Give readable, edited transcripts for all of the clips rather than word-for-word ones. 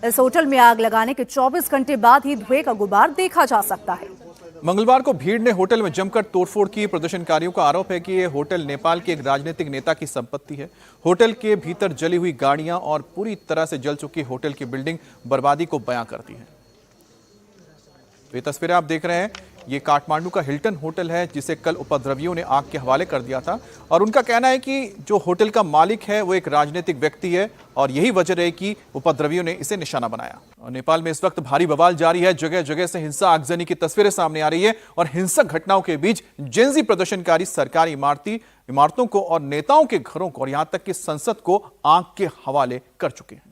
इस होटल में आग लगाने के 24 घंटे बाद ही धुएं का गुबार देखा जा सकता है। मंगलवार को भीड़ ने होटल में जमकर तोड़फोड़ की। प्रदर्शनकारियों का आरोप है कि ये होटल नेपाल के एक राजनीतिक नेता की संपत्ति है। होटल के भीतर जली हुई गाड़ियां और पूरी तरह से जल चुकी होटल की बिल्डिंग बर्बादी को बयां करती है। ये तस्वीरें आप देख रहे हैं, ये काठमांडू का हिल्टन होटल है जिसे कल उपद्रवियों ने आग के हवाले कर दिया था और उनका कहना है कि जो होटल का मालिक है वो एक राजनीतिक व्यक्ति है और यही वजह रही कि उपद्रवियों ने इसे निशाना बनाया। और नेपाल में इस वक्त भारी बवाल जारी है, जगह जगह से हिंसा आगजनी की तस्वीरें सामने आ रही है और हिंसक घटनाओं के बीच जेनजी प्रदर्शनकारी सरकारी इमारतों को और नेताओं के घरों को और यहां तक कि संसद को आग के हवाले कर चुके हैं।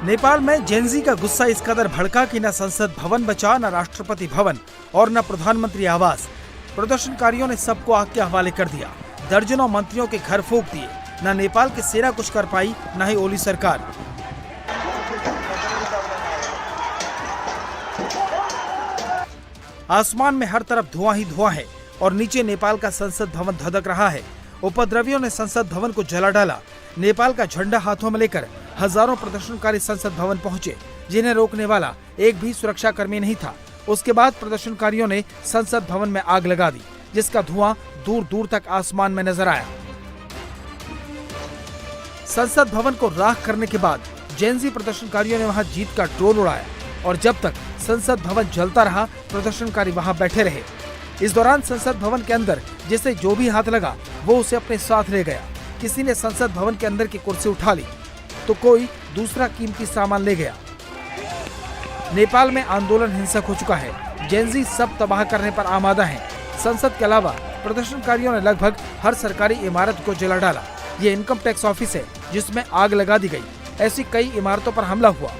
नेपाल में जेनजी का गुस्सा इस कदर भड़का कि न संसद भवन बचा, न राष्ट्रपति भवन और न प्रधानमंत्री आवास। प्रदर्शनकारियों ने सबको आग के हवाले कर दिया। दर्जनों मंत्रियों के घर फूंक दिए। न नेपाल की सेना कुछ कर पाई, न ही ओली सरकार। आसमान में हर तरफ धुआं ही धुआं है और नीचे नेपाल का संसद भवन धधक रहा है। उपद्रवियों ने संसद भवन को जला डाला। नेपाल का झंडा हाथों में लेकर हजारों प्रदर्शनकारी संसद भवन पहुंचे, जिन्हें रोकने वाला एक भी सुरक्षा कर्मी नहीं था। उसके बाद प्रदर्शनकारियों ने संसद भवन में आग लगा दी, जिसका धुआं दूर दूर तक आसमान में नजर आया। संसद भवन को राख करने के बाद जेनजी प्रदर्शनकारियों ने वहां जीत का ड्रोन उड़ाया और जब तक संसद भवन जलता रहा, प्रदर्शनकारी वहां बैठे रहे। इस दौरान संसद भवन के अंदर जिसे जो भी हाथ लगा वो उसे अपने साथ ले गया। किसी ने संसद भवन के अंदर की कुर्सी उठा ली तो कोई दूसरा कीमती सामान ले गया। नेपाल में आंदोलन हिंसक हो चुका है। जेनजी सब तबाह करने पर आमादा हैं। संसद के अलावा प्रदर्शनकारियों ने लगभग हर सरकारी इमारत को जला डाला। ये इनकम टैक्स ऑफिस है जिसमें आग लगा दी गई। ऐसी कई इमारतों पर हमला हुआ।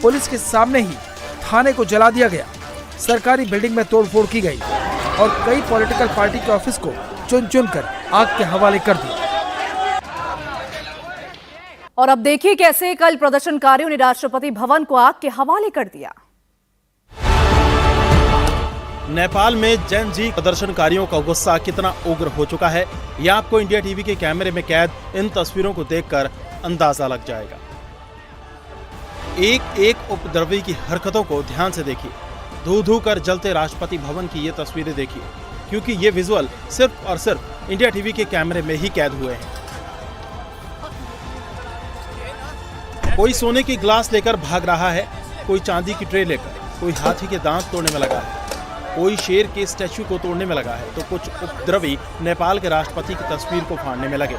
पुलिस के सामने ही थाने को जला दिया गया। सरकारी बिल्डिंग में तोड़फोड़ की गई और कई पॉलिटिकल पार्टी के ऑफिस को चुन चुन कर आग के हवाले कर दिया। और अब देखिए कैसे कल प्रदर्शनकारियों ने राष्ट्रपति भवन को आग के हवाले कर दिया। नेपाल में जेनजी प्रदर्शनकारियों का गुस्सा कितना उग्र हो चुका है, यह आपको इंडिया टीवी के कैमरे में कैद इन तस्वीरों को देखकर अंदाजा लग जाएगा। एक एक उपद्रवी की हरकतों को ध्यान से देखिए। धू धू कर जलते राष्ट्रपति भवन की ये तस्वीरें देखिए, क्योंकि ये विजुअल सिर्फ और सिर्फ इंडिया टीवी के कैमरे में ही कैद हुए हैं। कोई सोने की ग्लास लेकर भाग रहा है, कोई चांदी की ट्रे लेकर, कोई हाथी के दांत तोड़ने में लगा है, कोई शेर के स्टैच्यू को तोड़ने में लगा है, तो कुछ उपद्रवी नेपाल के राष्ट्रपति की तस्वीर को फाड़ने में लगे।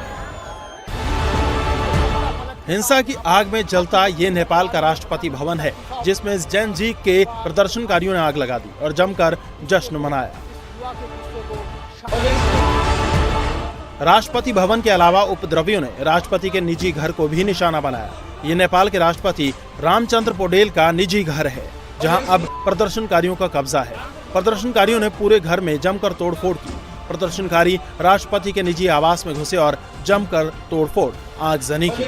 हिंसा की आग में जलता ये नेपाल का राष्ट्रपति भवन है, जिसमें जेनजी के प्रदर्शनकारियों ने आग लगा दी और जमकर जश्न मनाया। राष्ट्रपति भवन के अलावा उपद्रवियों ने राष्ट्रपति के निजी घर को भी निशाना बनाया। ये नेपाल के राष्ट्रपति रामचंद्र पौडेल का निजी घर है, जहां अब प्रदर्शनकारियों का कब्जा है। प्रदर्शनकारियों ने पूरे घर में जमकर तोड़फोड़ की। प्रदर्शनकारी राष्ट्रपति के निजी आवास में घुसे और जमकर तोड़फोड़ आगजनी की।